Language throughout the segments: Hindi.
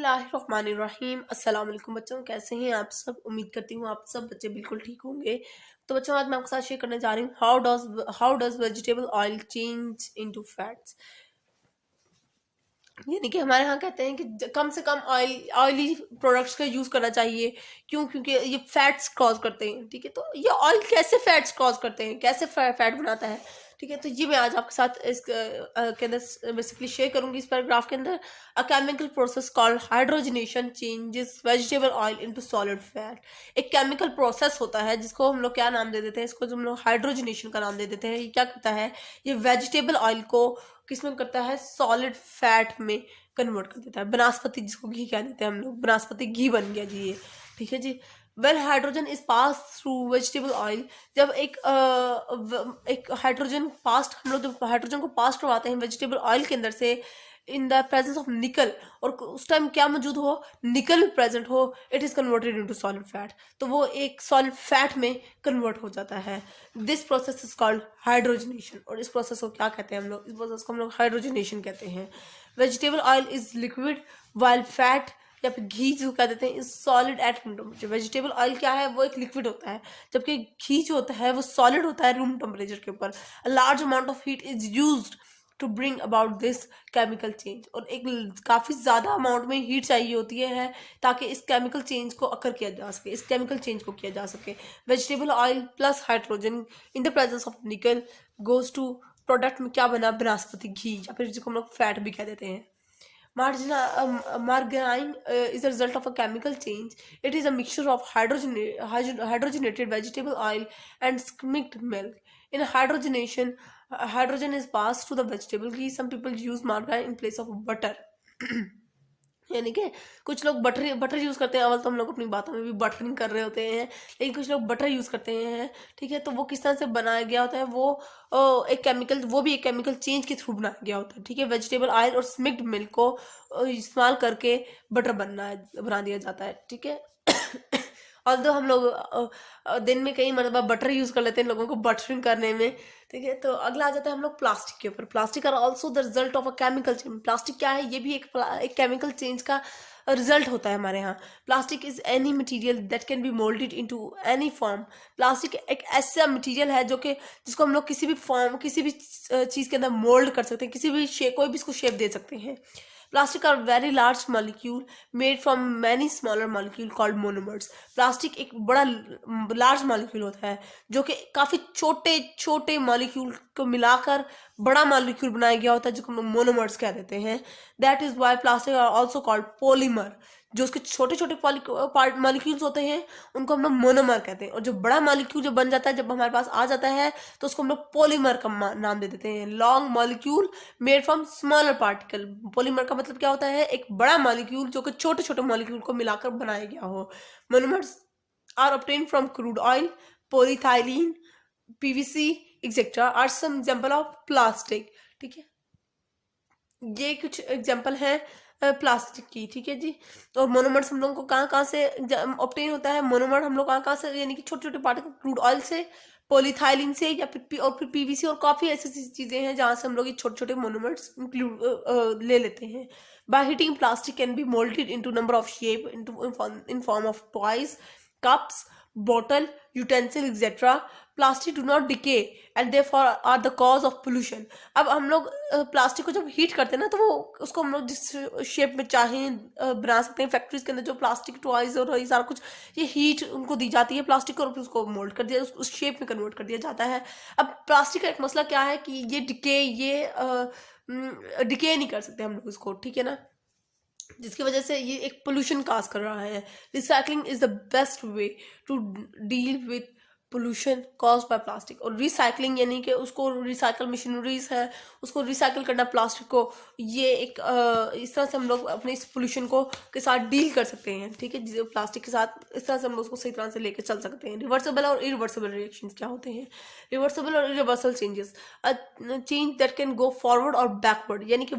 बिस्मिल्लाहिर्रहमानिर्रहीम। अस्सलाम वालेकुम बच्चों, कैसे हैं आप सब। उम्मीद करती हूँ आप सब बच्चे बिल्कुल ठीक होंगे। तो बच्चों आज मैं आपके साथ शेयर करने जा रही हूँ how does vegetable oil change into fats. यानी कि हमारे यहाँ कहते हैं कि कम से कम ऑयली प्रोडक्ट्स का यूज़ करना चाहिए। क्यों? क्योंकि ये फैट्स कॉज करते हैं। ठीक है, तो ये ऑयल कैसे फैट्स कॉज करते हैं, कैसे फैट बनाता है। ठीक है, तो ये मैं आज आपके साथ इस के अंदर बेसिकली शेयर करूंगी। इस पैराग्राफ के अंदर a chemical process called hydrogenation changes vegetable oil into solid fat. एक केमिकल प्रोसेस होता है जिसको हम लोग क्या नाम दे देते हैं, इसको हम लोग हाइड्रोजनेशन का नाम दे देते हैं। ये क्या करता है, ये वेजिटेबल ऑयल को किसमें करता है, सॉलिड फैट में कन्वर्ट कर देता है। बनास्पति, जिसको घी कह देते हैं हम लोग, बनास्पति घी बन गया जी ये। ठीक है जी। Well hydrogen is pass through vegetable oil. जब एक हाइड्रोजन हम लोग जब हाइड्रोजन को पास करवाते हैं वेजिटेबल ऑयल के अंदर से इन द प्रेजेंस ऑफ निकल, और उस टाइम क्या मौजूद हो, निकल प्रेजेंट हो, it is converted into solid fat. तो वो एक सॉलिड फैट में कन्वर्ट हो जाता है। This process is called hydrogenation. और इस प्रोसेस को क्या कहते हैं हम लोग, इस प्रोसेस को हम लोग हाइड्रोजनेशन कहते हैं। Vegetable oil is liquid while fat या फिर घी जो कह देते हैं is solid at room temperature. Vegetable oil क्या है, वो एक लिक्विड होता है, जबकि घी जो होता है वो सॉलिड होता है रूम टेम्परेचर के ऊपर। A large amount of heat is used to bring about this chemical change. और एक काफ़ी ज़्यादा अमाउंट में हीट चाहिए होती है ताकि इस केमिकल चेंज को अकर किया जा सके, इस केमिकल चेंज को किया जा सके। Vegetable oil plus hydrogen in the presence of nickel goes to product में क्या बना, बनास्पति घी, या फिर जिसको हम लोग फैट भी कह देते हैं। Margarine is a result of a chemical change. It is a mixture of hydrogenated vegetable oil and skimmed milk. In hydrogenation, hydrogen is passed to the vegetable ghee. Some people use margarine in place of butter. यानी कि कुछ लोग बटर यूज़ करते हैं। अवल तो हम लोग अपनी बातों में भी बटरिंग कर रहे होते हैं, लेकिन कुछ लोग बटर यूज़ करते हैं। ठीक है, तो वो किस तरह से बनाया गया होता है, वो एक केमिकल, वो भी एक केमिकल चेंज के थ्रू बनाया गया होता है। ठीक है, वेजिटेबल ऑयल और स्मिक्ड मिल्क को इस्तेमाल करके बटर बना दिया जाता है। ठीक है और तो हम लोग दिन में कई मरतबा बटर यूज़ कर लेते हैं लोगों को बटरिंग करने में। ठीक है, तो अगला आ जाता है हम लोग प्लास्टिक के ऊपर। Plastic are also the result of a chemical change. Plastic क्या है, ये भी एक केमिकल चेंज का रिजल्ट होता है हमारे यहाँ। Plastic is any material that can be moulded into any form. Plastic एक ऐसा मटेरियल है जो कि जिसको हम लोग किसी भी फॉर्म, किसी भी चीज़ के अंदर मोल्ड कर सकते हैं, किसी भी शेप, कोई भी इसको शेप दे सकते हैं। Plastic are very large molecule made from many smaller molecule called monomers. Plastic एक बड़ा लार्ज मॉलिक्यूल होता है जो कि काफ़ी छोटे छोटे मॉलिक्यूल को मिलाकर बड़ा मॉलिक्यूल बनाया गया होता है, जिसको हम लोग मोनोमर्स कह देते हैं। That is why plastic are also called polymer. जो उसके छोटे छोटे मॉलिक्यूल्स होते हैं उनको हम लोग मोनोमर कहते हैं, और जो बड़ा मॉलिक्यूल जो बन जाता है, जब हमारे पास आ जाता है, तो उसको हम लोग पॉलीमर का नाम दे देते हैं। Long molecule made from smaller particle. Polymer का मतलब क्या होता है, एक बड़ा मॉलिक्यूल जो कि छोटे छोटे मॉलिक्यूल को मिलाकर बनाया गया हो। Monomers are obtained from crude oil, polyethylene, PVC, etc. are some example of plastic. ठीक है, ये कुछ एग्जाम्पल है प्लास्टिक की। ठीक है जी। और मोनोमर्स हम लोगों को कहाँ कहाँ से ऑब्टेन होता है, मोनोमर हम लोग कहाँ कहाँ से, यानी कि छोटे छोटे पार्टिकल क्रूड ऑयल से, पॉलीथाइलिन से, या फिर पीवीसी, और काफ़ी ऐसी चीज़ें हैं जहाँ से हम लोग ये छोटे छोटे मोनोमर्स इंक्लूड ले लेते हैं। By heating plastic can be moulded into number of shape in form of toys, cups, bottle, utensil, etc. Plastic do not decay and therefore are the cause of pollution. अब हम लोग प्लास्टिक को जब हीट करते हैं ना, तो वो उसको हम लोग जिस शेप में चाहें बना सकते हैं। फैक्ट्रीज के अंदर जो प्लास्टिक टॉयज और ये सारा कुछ, ये हीट उनको दी जाती है प्लास्टिक को, और फिर उसको मोल्ड कर दिया, उस शेप में कन्वर्ट कर दिया जाता है। अब प्लास्टिक का एक मसला क्या है कि ये डिके नहीं कर सकते हम लोग इसको। ठीक है ना, जिसकी वजह से ये एक पोल्यूशन काज कर रहा है। Recycling is the best way to deal with pollution cause by plastic. और रिसाइकलिंग यानी कि उसको रिसाइकल मशीनरीज है, उसको रिसाइकल करना प्लास्टिक को, ये एक इस तरह से हम लोग अपने इस पोल्यूशन को के साथ डील कर सकते हैं। ठीक है, प्लास्टिक के साथ इस तरह से हम लोग उसको सही तरह से लेकर चल सकते हैं। रिवर्सेबल और इरिवर्सेबल रिएक्शंस क्या होते हैं, रिवर्सेबल और irreversible changes, change that can go forward और बैकवर्ड। यानी कि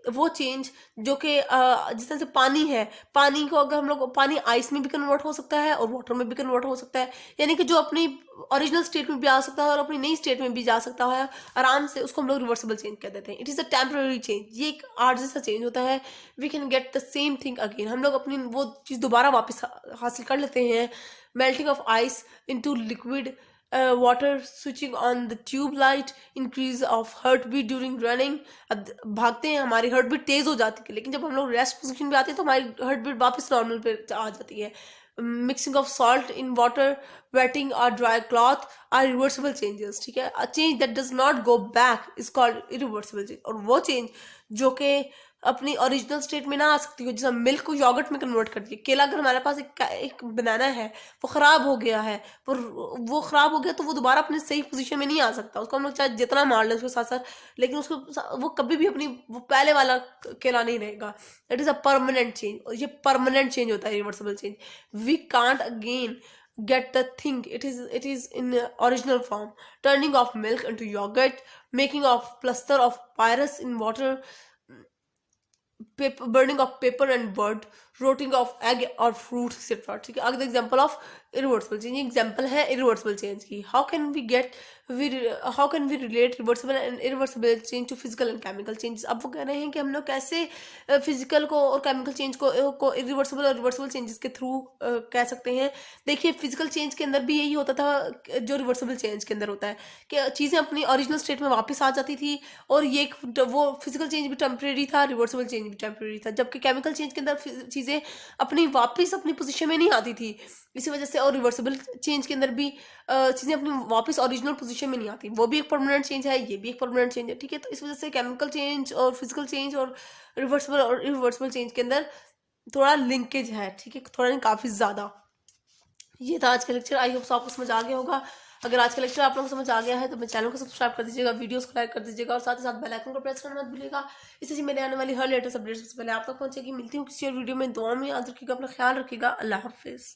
वो चेंज जो कि जिस तरह से पानी है, पानी को अगर हम लोग, पानी आइस में भी कन्वर्ट हो सकता है और वाटर में भी कन्वर्ट हो सकता है। यानी कि जो अपनी ओरिजिनल स्टेट में भी आ सकता है और अपनी नई स्टेट में भी जा सकता है आराम से, उसको हम लोग रिवर्सिबल चेंज कह देते हैं। It is a temporary change, ये एक आर्जी सा चेंज होता है। We can get the same thing again, हम लोग अपनी वो चीज़ दोबारा वापस हासिल कर लेते हैं। Melting of ice into liquid water, switching on the tube light, increase of heart beat during running. अब भागते हैं हमारी हार्ट बीट तेज हो जाती है, लेकिन जब हम लोग रेस्ट पोजीशन में आते हैं तो हमारी हार्ट बीट वापस नॉर्मल पे आ जाती है। Mixing of salt in water, wetting और dry cloth are reversible changes. ठीक है, a change that does not go back is called irreversible change. और वो चेंज जो कि अपनी ओरिजिनल स्टेट में ना आ सकती हो, जैसे मिल्क को योगर्ट में कन्वर्ट कर दिया। केला अगर हमारे पास एक बनाना है, वो खराब हो गया है, पर वो खराब हो गया तो वो दोबारा अपने सही पोजीशन में नहीं आ सकता, उसको हम लोग चाहे जितना मार लें उसके साथ साथ, लेकिन उसको वो कभी भी अपनी वो पहले वाला केला नहीं रहेगा। It is a permanent change, और ये परमानेंट चेंज होता है, reversible change. We can't again get the thing it is in original form, turning of milk into yogurt, making of plaster of Pyrus in water, paper, burning of paper and wood, roasting of egg और fruit etc. ठीक है, अगला example of irreversible change, example है इरिवर्सिबल चेंज की। How can we relate reversible and irreversible change to physical and chemical changes. अब वो कह रहे हैं कि हम लोग कैसे फिजिकल को और केमिकल चेंज को इरिवर्सिबल और रिवर्सिबल चेंजेस के थ्रू कह सकते हैं। देखिए, फिजिकल चेंज के अंदर भी यही होता था जो रिवर्सिबल चेंज के अंदर होता है, कि चीज़ें अपनी ओरिजिनल स्टेट में वापस आ जाती थी, और ये वो फिजिकल चेंज भी टेम्परेरी था, रिवर्सिबल चेंज भी टेम्परेरी था। जबकि केमिकल चेंज के अंदर चीज़ें अपनी वापस अपनी पोजीशन में नहीं आती थी, इसी वजह से। और रिवर्सिबल चेंज के अंदर भी चीज़ें अपनी वापस ओरिजिनल पोजीशन में नहीं आती, वो भी एक परमानेंट चेंज है, ये भी एक परमानेंट चेंज है। ठीक है, तो इस वजह से केमिकल चेंज और फिजिकल चेंज और रिवर्सिबल और इरिवर्सिबल चेंज के अंदर थोड़ा लिंकेज है। ठीक है, थोड़ा नहीं, काफ़ी ज़्यादा। ये था आज का लेक्चर, आई होप आपको समझ आ गया होगा। अगर आज का लेक्चर आप लोगों को समझ आ गया है तो मेरे चैनल को सब्सक्राइब कर दीजिएगा, वीडियोस को लाइक कर दीजिएगा, और साथ ही साथ बेल आइकन को प्रेस करना मत भूलिएगा। इससे जी मेरे आने वाली हर लेटेस्ट अपडेट्स सबसे पहले आप तक पहुंचेगी। मिलती हूँ किसी और वीडियो में, दुआ में याद रखिएगा, अपना ख्याल रखिएगा। अल्लाह हाफिज़।